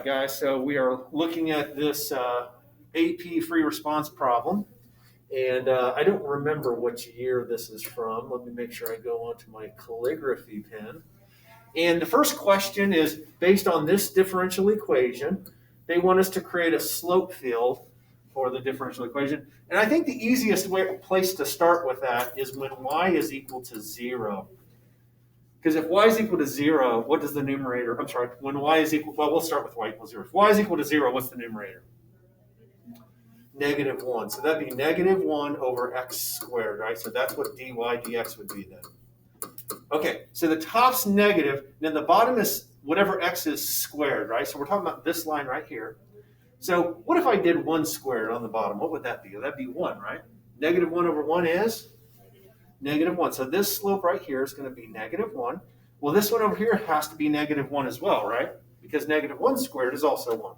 guys, so we are looking at this AP free response problem. And I don't remember which year this is from. Let me make sure I go onto my calligraphy pen. And the first question is based on this differential equation. They want us to create a slope field for the differential equation. And I think the easiest place to start with that is when y is equal to 0. Because if y is equal to 0, what does the numerator, I'm sorry, when y is equal, well, we'll start with y equals 0. If y is equal to 0, what's the numerator? Negative 1. So that'd be negative 1 over x squared, right? So that's what dy dx would be then. Okay, so the top's negative, and then the bottom is whatever x is squared, right? So we're talking about this line right here. So what if I did 1 squared on the bottom? What would that be? That'd be 1, right? Negative 1 over 1 is negative 1. So this slope right here is going to be negative 1. Well, this one over here has to be negative 1 as well, right? Because negative 1 squared is also 1.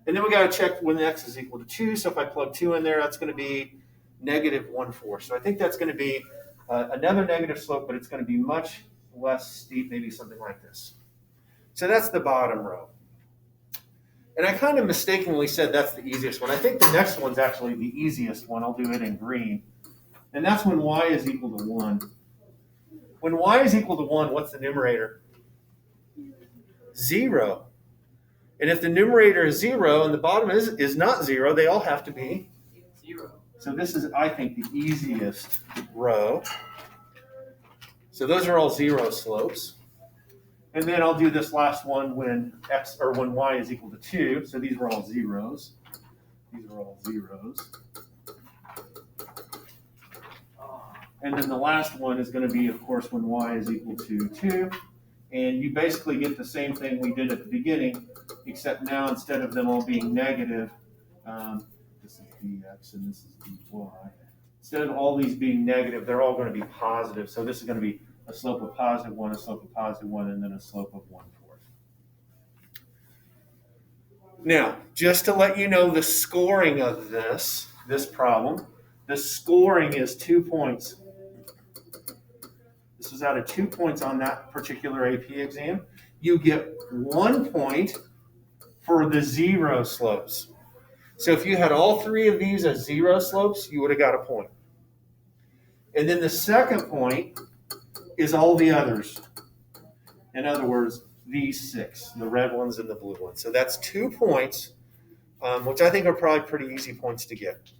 And then we got to check when x is equal to 2. So if I plug 2 in there, that's going to be negative 1/4. So I think that's going to be another negative slope, but it's going to be much less steep, maybe something like this. So that's the bottom row. And I kind of mistakenly said that's the easiest one. I think the next one's actually the easiest one. I'll do it in green. And that's when y is equal to 1. When y is equal to 1, what's the numerator? 0. And if the numerator is 0 and the bottom is not 0, they all have to be 0. So this is, I think, the easiest row. So those are all 0 slopes. And then I'll do this last one when when y is equal to 2. So these are all zeros. These are all zeros. And then the last one is going to be, of course, when y is equal to 2. And you basically get the same thing we did at the beginning, except now instead of them all being negative, this is dx and this is dy. Instead of all these being negative, they're all going to be positive. So this is going to be a slope of positive 1, a slope of positive 1, and then a slope of 1/4. Now, just to let you know the scoring of this problem, the scoring is 2 points. This was out of 2 points on that particular AP exam. You get 1 point for the 0 slopes. So if you had all 3 of these as 0 slopes, you would have got a point. And then the second point is all the others. In other words, these 6, the red ones and the blue ones. So that's 2 points, which I think are probably pretty easy points to get.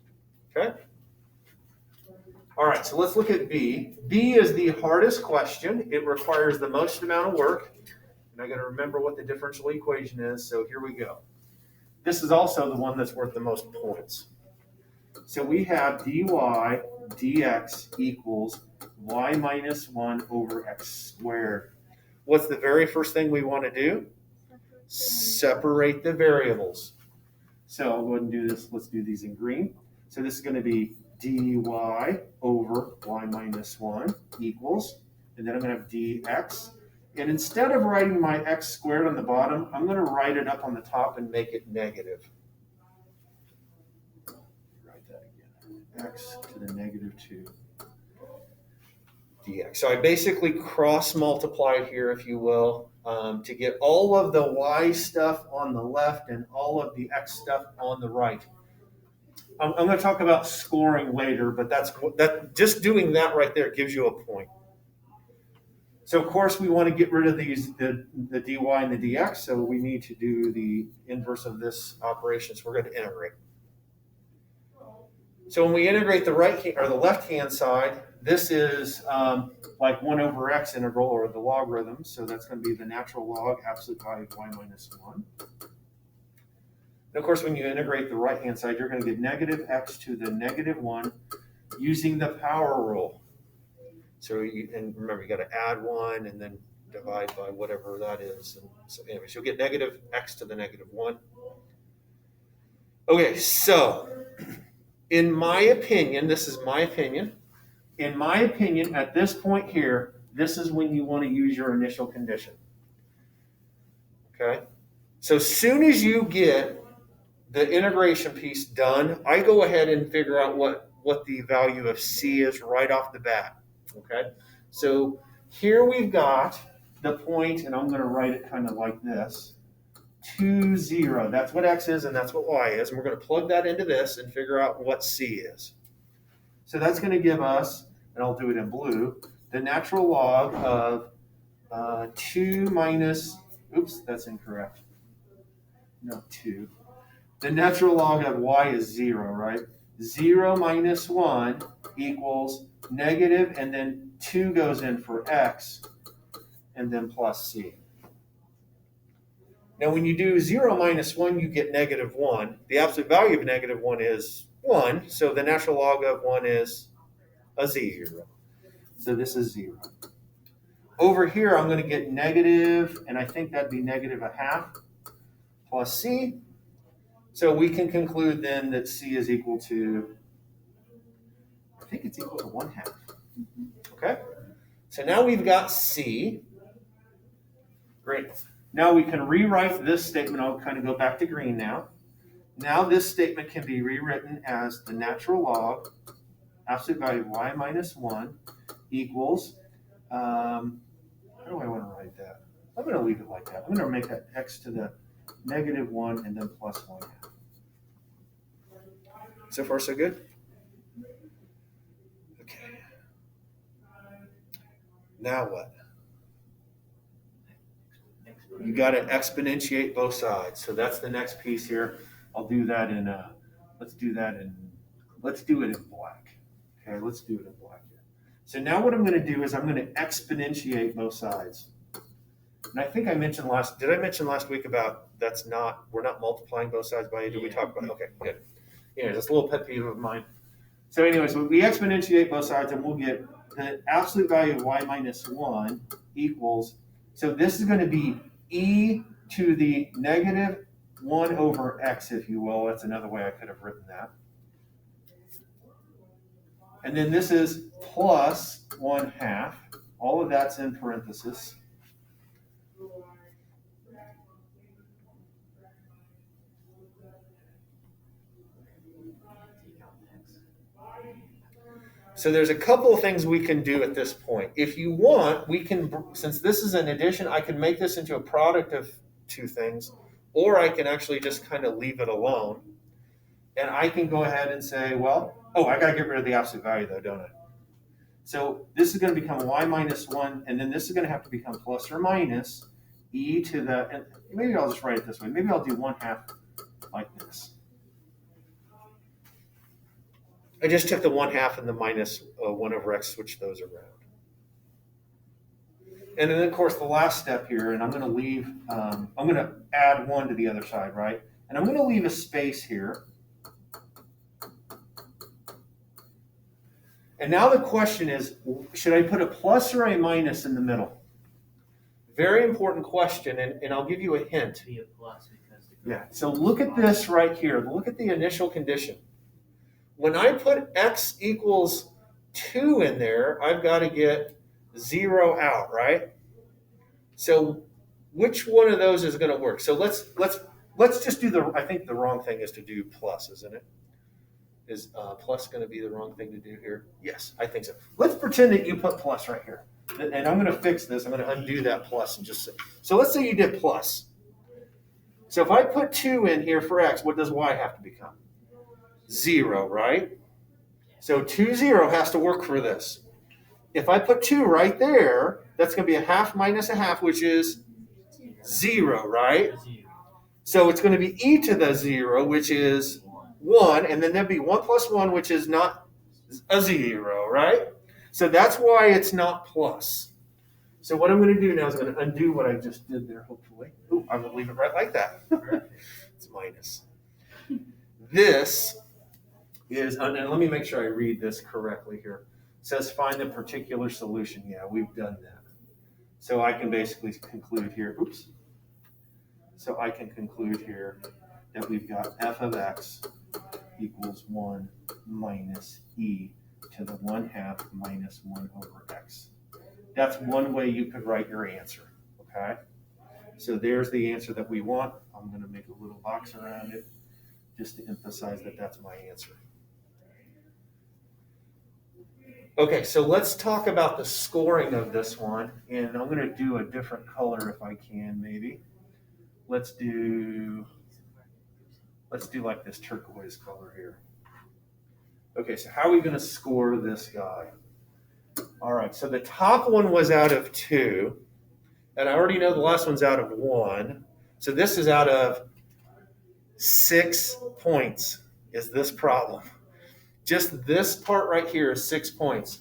Okay? All right, so let's look at B. B is the hardest question. It requires the most amount of work. And I got to remember what the differential equation is, so here we go. This is also the one that's worth the most points. So we have dy dx equals y minus 1 over x squared. What's the very first thing we want to do? Separate the variables. So I'll go ahead and do this. Let's do these in green. So this is going to be dy over y minus 1 equals, and then I'm going to have dx. And instead of writing my x squared on the bottom, I'm going to write it up on the top and make it negative. Write that again. X to the negative 2 dx. So I basically cross multiply here, if you will, to get all of the y stuff on the left and all of the x stuff on the right. I'm going to talk about scoring later, but that just doing that right there gives you a point. So of course we want to get rid of these the dy and the dx, so we need to do the inverse of this operation. So we're going to integrate. So when we integrate the left hand side, this is like 1 over x integral, or the logarithm. So that's going to be the natural log absolute value of y minus 1. And of course, when you integrate the right-hand side, you're going to get negative x to the negative 1 using the power rule. So and remember, you got to add 1 and then divide by whatever that is. And so anyways, you'll get negative x to the negative 1. Okay, so in my opinion, this is my opinion. In my opinion, at this point here, this is when you want to use your initial condition. Okay? So as soon as you get the integration piece done, I go ahead and figure out what the value of C is right off the bat. Okay, so here we've got the point, and I'm going to write it kind of like this. 2, 0. That's what x is and that's what y is. And we're going to plug that into this and figure out what c is. So that's going to give us, and I'll do it in blue, the natural log of 2 minus, oops, that's incorrect. No, 2. The natural log of y is 0, right? 0 minus 1 equals negative, and then 2 goes in for x, and then plus c. Now, when you do 0 minus 1, you get negative 1. The absolute value of negative 1 is 1, so the natural log of 1 is a 0. So this is 0. Over here, I'm going to get negative, and I think that'd be negative a half plus c. So we can conclude then that c is equal to, I think it's equal to 1/2. Okay? So now we've got c. Great. Now we can rewrite this statement. I'll kind of go back to green now. Now this statement can be rewritten as the natural log, absolute value of y minus 1 equals, how do I want to write that? I'm going to leave it like that. I'm going to make that x to the negative 1 and then plus 1/2. So far, so good? Okay. Now what? You got to exponentiate both sides. So that's the next piece here. I'll do that in, let's do it in black. Okay, let's do it in black here. So now what I'm going to do is I'm going to exponentiate both sides. And I think I mentioned did I mention last week about we're not multiplying both sides by 8? Did we talk about it? Okay, good. Yeah, that's a little pet peeve of mine. So anyways, we exponentiate both sides and we'll get the absolute value of y minus 1 equals, so this is going to be e to the negative 1 over x, if you will. That's another way I could have written that. And then this is plus 1/2. All of that's in parentheses. So there's a couple of things we can do at this point. If you want, we can, since this is an addition, I can make this into a product of two things, or I can actually just kind of leave it alone. And I can go ahead and say, well, I got to get rid of the absolute value though, don't I? So this is going to become y minus 1, and then this is going to have to become plus or minus e to the, and maybe I'll just write it this way. Maybe I'll do 1/2 like this. I just took the 1/2 and the minus 1 over x, switched those around. And then, of course, the last step here, and I'm going to leave, I'm going to add 1 to the other side, right? And I'm going to leave a space here. And now the question is, should I put a plus or a minus in the middle? Very important question, and I'll give you a hint. Be a plus because yeah. So look at this right here. Look at the initial condition. When I put x equals 2 in there, I've got to get 0 out, right? So which one of those is going to work? So let's just do I think the wrong thing is to do plus, isn't it? Is plus going to be the wrong thing to do here? Yes, I think so. Let's pretend that you put plus right here. And I'm going to fix this. I'm going to undo that plus and just say. So let's say you did plus. So if I put 2 in here for x, what does y have to become? 0, right? So 2, 0 has to work for this. If I put 2 right there, that's going to be 1/2 minus 1/2, which is 0, right? So it's going to be e to the 0, which is 1, and then there'd be 1 plus 1, which is not a 0, right? So that's why it's not plus. So what I'm going to do now is I'm going to undo what I just did there, hopefully. Ooh, I'm going to leave it right like that. It's minus. This is, and let me make sure I read this correctly here. It says find the particular solution. Yeah, we've done that. So I can basically conclude here, So I can conclude here that we've got f of x equals 1 minus e to the 1/2 minus 1 over x. That's one way you could write your answer, okay? So there's the answer that we want. I'm going to make a little box around it just to emphasize that that's my answer. Okay, so let's talk about the scoring of this one, and I'm going to do a different color if I can, maybe. let's do like this turquoise color here. Okay, so how are we going to score this guy? All right, so the top one was out of 2, and I already know the last one's out of 1. So this is out of 6 points is this problem. Just this part right here is 6 points.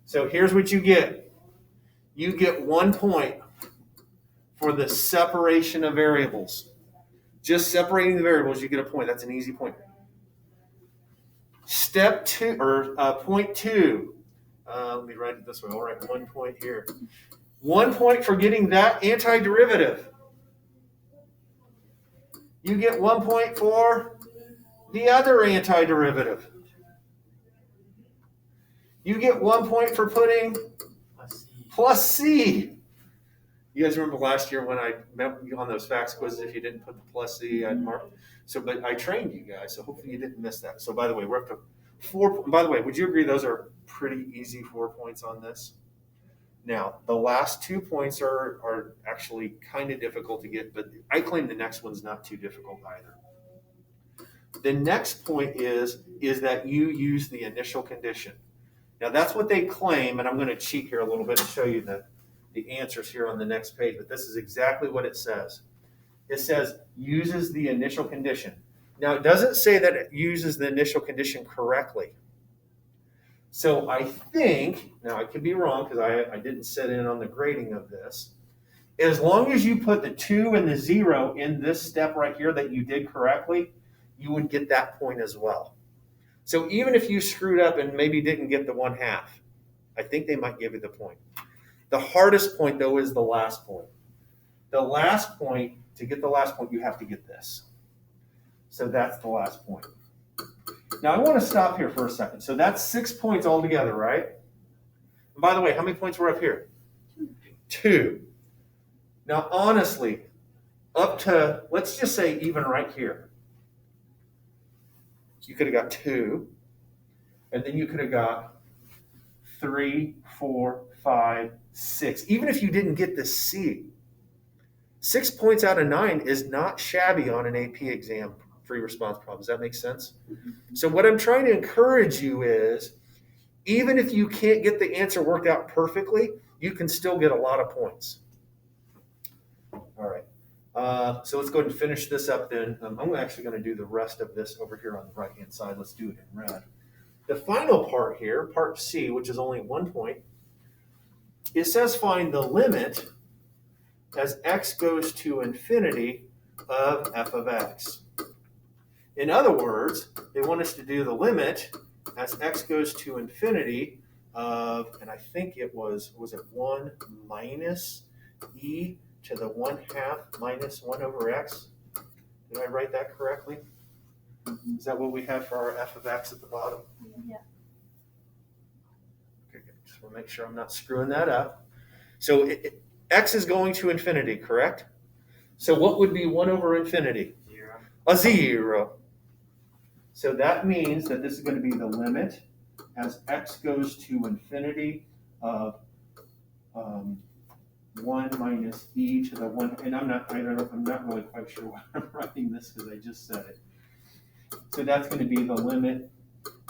So here's what you get. You get 1 point for the separation of variables. Just separating the variables, you get a point. That's an easy point. Step 2, or point 2. Let me write it this way. I'll write 1 point here. 1 point for getting that antiderivative. You get 1 point for the other antiderivative. You get 1 point for putting plus C. You guys remember last year when I met you on those facts quizzes, if you didn't put the plus C, I'd mark. So, but I trained you guys, so hopefully you didn't miss that. So by the way, we're up to 4. By the way, would you agree those are pretty easy 4 points on this? Now, the last 2 points are actually kind of difficult to get, but I claim the next one's not too difficult either. The next point is that you use the initial condition. Now, that's what they claim, and I'm going to cheat here a little bit and show you the answers here on the next page, but this is exactly what it says. It says uses the initial condition. Now, it doesn't say that it uses the initial condition correctly. So I think, now I could be wrong because I didn't sit in on the grading of this. As long as you put the 2 and the 0 in this step right here that you did correctly, you would get that point as well. So even if you screwed up and maybe didn't get the 1/2, I think they might give you the point. The hardest point, though, is the last point. The last point, to get the last point, you have to get this. So that's the last point. Now, I want to stop here for a second. So that's 6 points altogether, right? And by the way, how many points were up here? 2. Now, honestly, up to, let's just say even right here, you could have got 2, and then you could have got 3, 4, 5, 6. Even if you didn't get the C, 6 points out of 9 is not shabby on an AP exam free response problem. Does that make sense? So what I'm trying to encourage you is, even if you can't get the answer worked out perfectly, you can still get a lot of points. All right. So let's go ahead and finish this up then. I'm actually going to do the rest of this over here on the right-hand side. Let's do it in red. The final part here, part C, which is only 1 point, it says find the limit as x goes to infinity of f of x. In other words, they want us to do the limit as x goes to infinity of, and I think it was it 1 minus e to the 1/2 minus 1 over x? Did I write that correctly? Is that what we have for our f of x at the bottom? Yeah. Okay, good. Just want to make sure I'm not screwing that up. So x is going to infinity, correct? So what would be 1 over infinity? 0. A 0. So that means that this is going to be the limit as x goes to infinity of 1 minus e to the 1. And I'm not really quite sure why I'm writing this because I just said it. So that's going to be the limit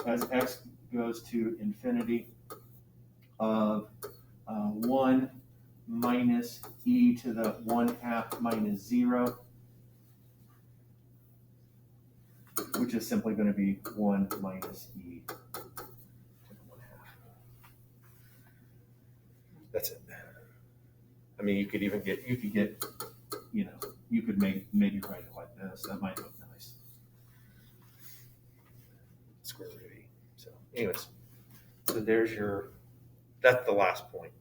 as x goes to infinity of 1 minus e to the 1/2 minus 0, which is simply going to be 1 minus e to the 1/2. That's it. I mean, you could get, you could maybe write it like this. That might look nice. Square root of e. So anyways, so that's the last point.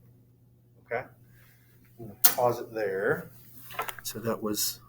Okay? I'm going to pause it there. So that was